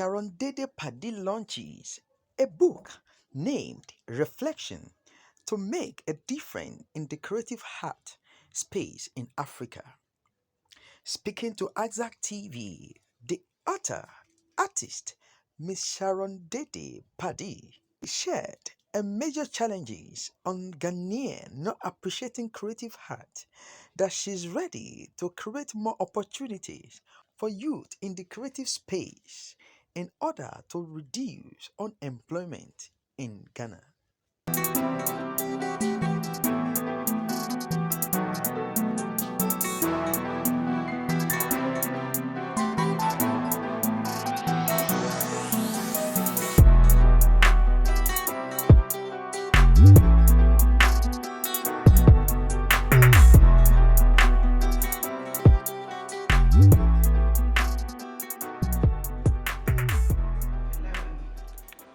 Sharon Dede Padi launches a book named Reflection to make a difference in the creative art space in Africa. Speaking to Exact TV, the author, artist, Miss Sharon Dede Padi shared a major challenges on Ghanaian not appreciating creative art, that she's ready to create more opportunities for youth in the creative space in order to reduce unemployment in Ghana.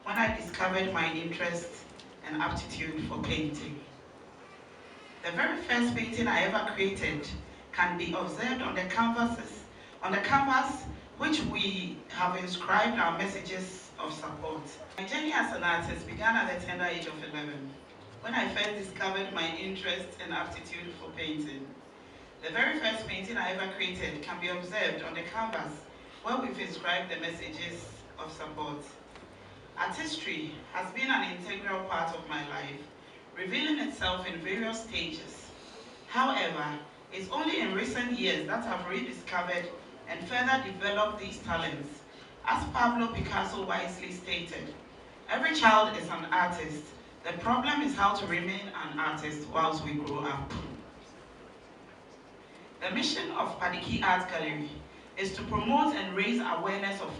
When I discovered my interest and aptitude for painting. The very first painting I ever created can be observed on the canvas which we have inscribed our messages of support. My journey as an artist began at the tender age of 11, when I first discovered my interest and aptitude for painting. The very first painting I ever created can be observed on the canvas where we've inscribed the messages of support. Artistry has been an integral part of my life, revealing itself in various stages. However, it's only in recent years that I've rediscovered and further developed these talents. As Pablo Picasso wisely stated, every child is an artist. The problem is how to remain an artist whilst we grow up. The mission of Padiki Art Gallery is to promote and raise awareness of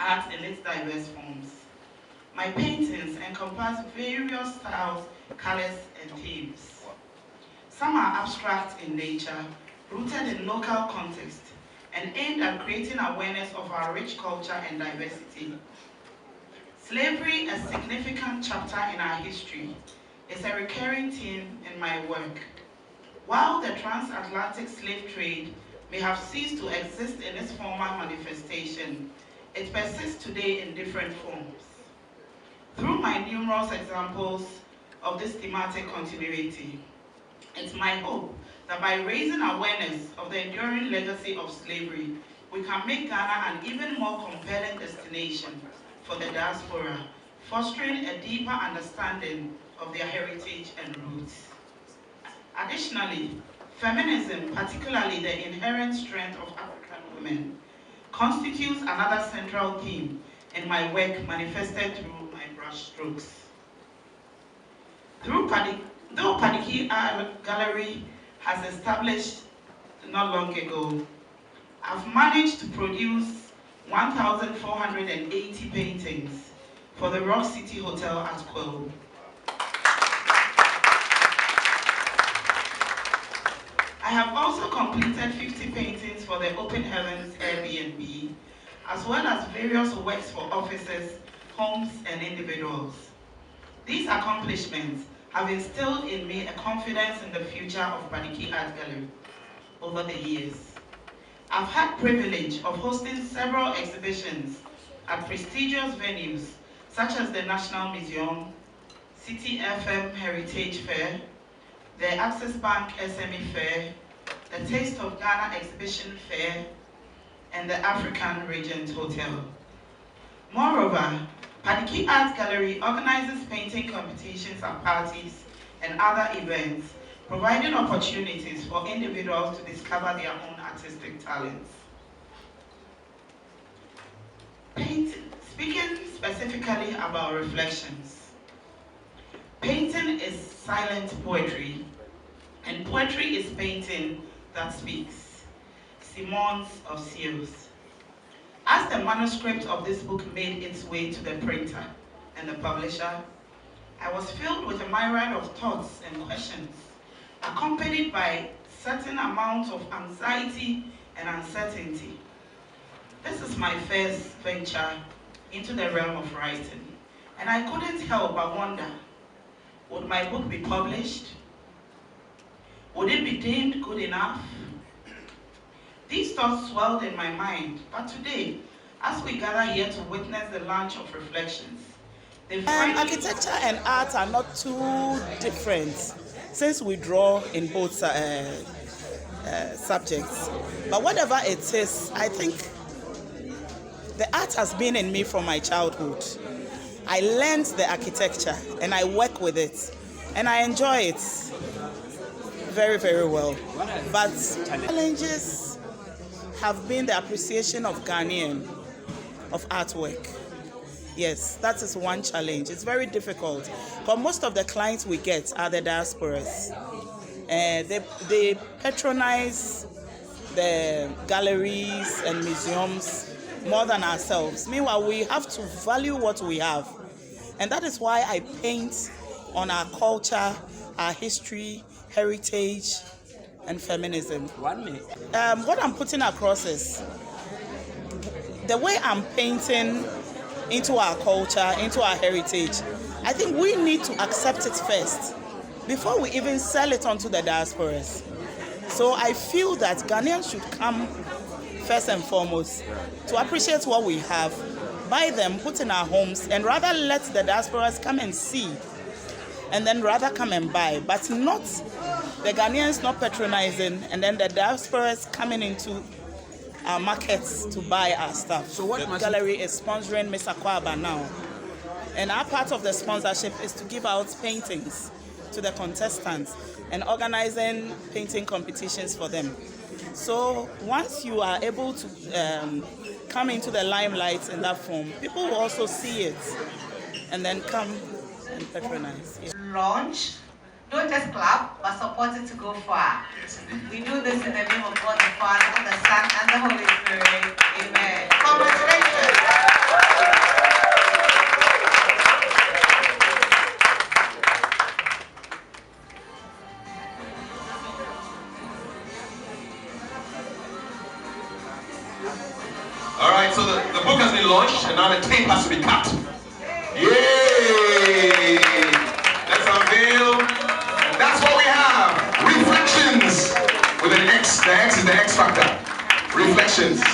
art in its diverse forms. My paintings encompass various styles, colors, and themes. Some are abstract in nature, rooted in local context, and aimed at creating awareness of our rich culture and diversity. Slavery, a significant chapter in our history, is a recurring theme in my work. While the transatlantic slave trade may have ceased to exist in its former manifestation, it persists today in different forms. Through my numerous examples of this thematic continuity, it's my hope that by raising awareness of the enduring legacy of slavery, we can make Ghana an even more compelling destination for the diaspora, fostering a deeper understanding of their heritage and roots. Additionally, feminism, particularly the inherent strength of African women, constitutes another central theme in my work manifested through my brushstrokes. Though Padiki Art Gallery has established not long ago, I've managed to produce 1,480 paintings for the Rock City Hotel at Kwelu. I have also completed 50 paintings for the Open Heavens Airbnb, as well as various works for offices, homes, and individuals. These accomplishments have instilled in me a confidence in the future of Padiki Art Gallery over the years. I've had privilege of hosting several exhibitions at prestigious venues such as the National Museum, City FM Heritage Fair, the Access Bank SME Fair, the Taste of Ghana Exhibition Fair, and the African Regent Hotel. Moreover, Padiki Art Gallery organizes painting competitions at parties and other events, providing opportunities for individuals to discover their own artistic talents. Speaking specifically about reflections, painting is silent poetry, and poetry is painting that speaks. Simons of Seals. As the manuscript of this book made its way to the printer and the publisher, I was filled with a myriad of thoughts and questions, accompanied by certain amount of anxiety and uncertainty. This is my first venture into the realm of writing, and I couldn't help but wonder, would my book be published? Would it be deemed good enough? These thoughts swelled in my mind, but today, As we gather here to witness the launch of Reflections, Architecture and art are not too different since we draw in both subjects. But whatever it is, I think the art has been in me from my childhood. I learned the architecture and I work with it and I enjoy it very, very well. But challenges have been the appreciation of Ghanaian, of artwork. Yes, that is one challenge. It's very difficult. But most of the clients we get are the diasporas. They patronize the galleries and museums more than ourselves. Meanwhile, we have to value what we have. And that is why I paint on our culture, our history, heritage, and feminism. What I'm putting across is the way I'm painting into our culture, into our heritage. I think we need to accept it first before we even sell it onto the diasporas. So I feel that Ghanaians should come first and foremost to appreciate what we have, buy them, put in our homes, and rather let the diasporas come and see, and then rather come and buy, but not the Ghanaians not patronizing, and then the diasporas coming into our markets to buy our stuff. So what the gallery is sponsoring Miss Akwaba now. And our part of the sponsorship is to give out paintings to the contestants and organizing painting competitions for them. So once you are able to come into the limelight in that form, people will also see it and then come and patronize. Yeah. Launch. Don't just clap, but support it to go far. Yes, we do this in the name of God the Father, the Son, and the Holy Spirit. Amen. Congratulations. All right, so the book has been launched, and now the tape has to be cut. Yay! Let's unveil. That's what we have. Reflections with an X. The X is the X factor. Reflections.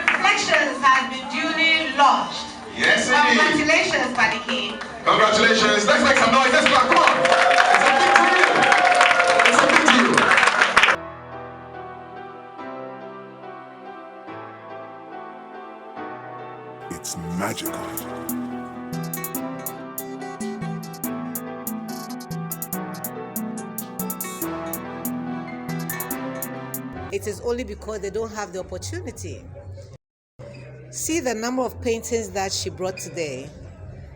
Reflections has been duly launched. Yes, indeed. Congratulations, Padi. Congratulations. Let's make some noise. Let's clap. Come on. It's a big deal. It's a big deal. It's magical. It is only because they don't have the opportunity. See the number of paintings that she brought today.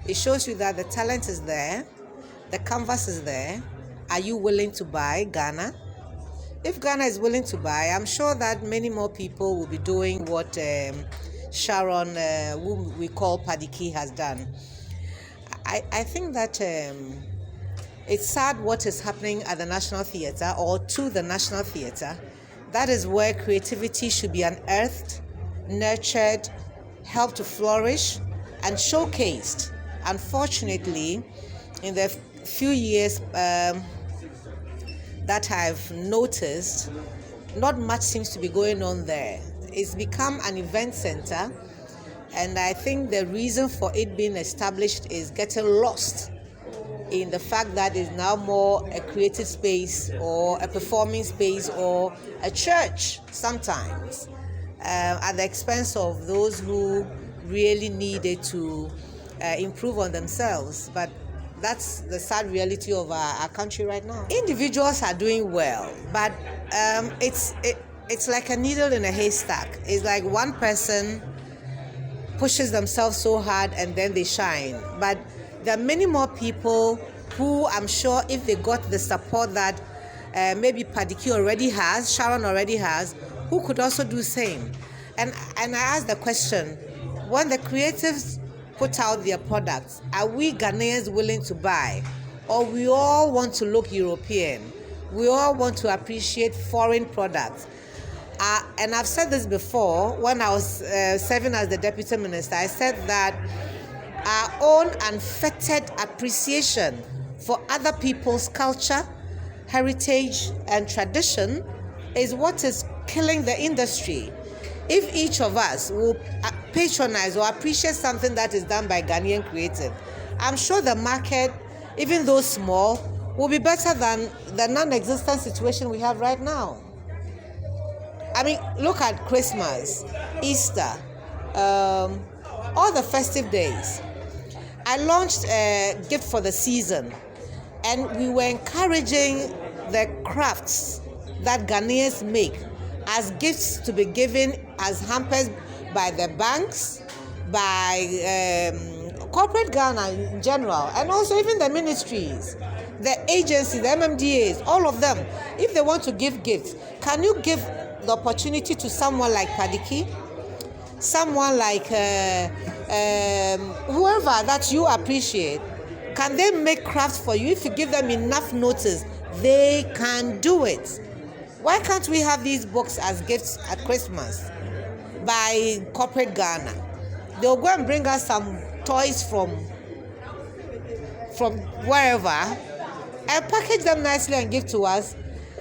It shows you that the talent is there, the canvas is there. Are you willing to buy Ghana? If Ghana is willing to buy, I'm sure that many more people will be doing what Sharon, whom we call Padi, has done. I think that it's sad what is happening at the National Theatre or to the National Theatre. That is where creativity should be unearthed, nurtured, helped to flourish, and showcased. Unfortunately, in the few years that I've noticed, not much seems to be going on there. It's become an event center, and I think the reason for it being established is getting lost in the fact that it's now more a creative space or a performing space or a church sometimes, at the expense of those who really needed to improve on themselves. But that's the sad reality of our country right now. Individuals are doing well, but it's like a needle in a haystack. It's like one person pushes themselves so hard and then they shine. But there are many more people who I'm sure if they got the support that maybe Padi already has, Sharon already has, who could also do the same. And I asked the question, when the creatives put out their products, are we Ghanaians willing to buy? Or we all want to look European? We all want to appreciate foreign products. And I've said this before, when I was serving as the deputy minister, I said that our own unfettered appreciation for other people's culture, heritage, and tradition is what is killing the industry. if each of us will patronize or appreciate something that is done by Ghanaian creative, I'm sure the market, even though small, will be better than the non-existent situation we have right now. I mean, look at Christmas, Easter, all the festive days. I launched a gift for the season, and we were encouraging the crafts that Ghanaians make as gifts to be given as hampers by the banks, by corporate Ghana in general, and also even the ministries, the agencies, the MMDAs, all of them. If they want to give gifts, can you give the opportunity to someone like Padiki, someone like whoever that you appreciate? Can they make crafts for you? If you give them enough notice, they can do it. Why can't we have these books as gifts at Christmas by corporate Ghana? They'll go and bring us some toys from wherever and package them nicely and give to us.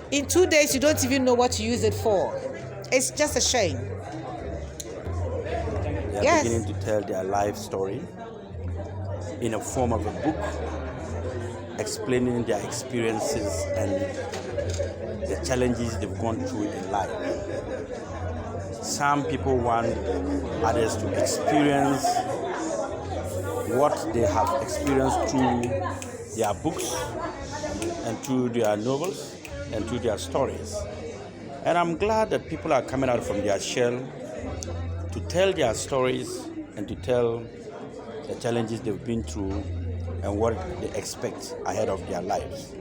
In 2 days, you don't even know what to use it for. It's just a shame. They are beginning to tell their life story in a form of a book, explaining their experiences and the challenges they've gone through in life. Some people want others to experience what they have experienced through their books and through their novels and through their stories. And I'm glad that people are coming out from their shell to tell their stories and to tell the challenges they've been through and what they expect ahead of their lives.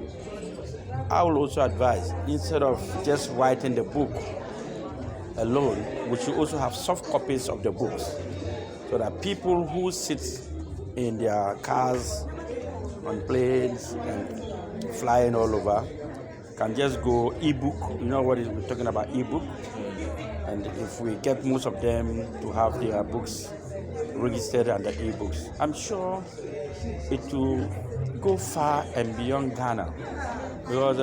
I will also advise, instead of just writing the book alone, we should also have soft copies of the books so that people who sit in their cars, on planes, and flying all over can just go e-book. You know what we're talking about, e-book? And if we get most of them to have their books registered under e-books, I'm sure it will go far and beyond Ghana. Because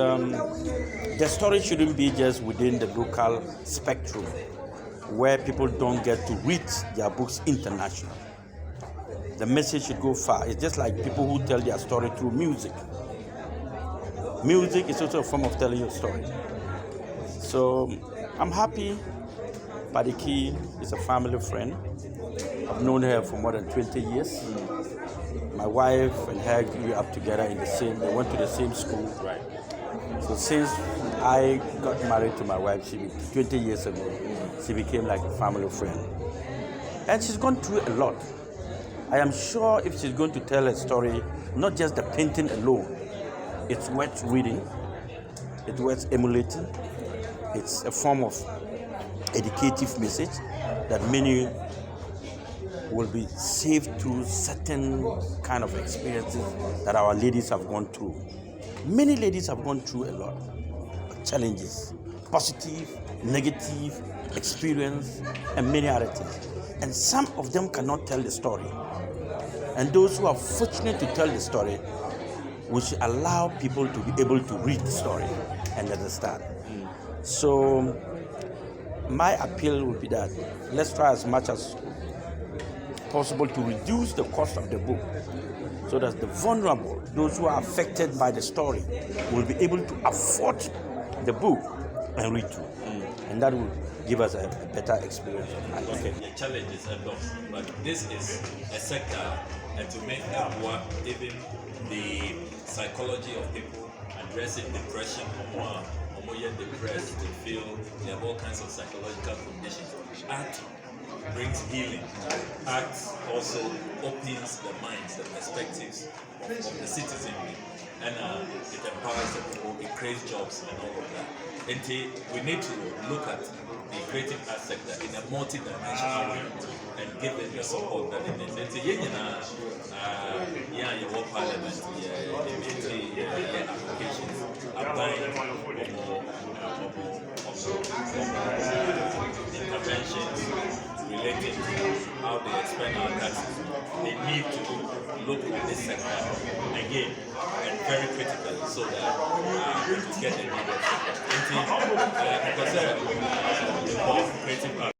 the story shouldn't be just within the local spectrum where people don't get to read their books internationally. The message should go far. It's just like people who tell their story through music. Music is also a form of telling your story. So I'm happy. Padiki is a family friend. I've known her for more than 20 years. My wife and her grew up together they went to the same school. Right. So since I got married to my wife 20 years ago, she became like a family friend. And she's gone through a lot. I am sure if she's going to tell a story, not just the painting alone, it's worth reading, it's worth emulating, it's a form of educative message that many will be saved through certain kind of experiences that our ladies have gone through. Many ladies have gone through a lot of challenges, positive, negative experience, and many other things. And some of them cannot tell the story. And those who are fortunate to tell the story, we should allow people to be able to read the story and understand. So my appeal would be that let's try as much as possible to reduce the cost of the book so that the vulnerable, those who are affected by the story, will be able to afford the book and read through. And that will give us a better experience. Okay, the challenge is a lot, but this is a sector and to make that work, even the psychology of people addressing depression, or depressed, they feel they have all kinds of psychological conditions. Art brings healing. Art also opens the minds, the perspectives of the citizenry, and it empowers the people, it creates jobs and all of that. And we need to look at the creative art sector in a multi-dimensional way and give them the support that they need. Your parliament, applications, applying interventions related to how they expend our taxes. They need to look at this sector again and very critically so that we can get the needed support. Because creative art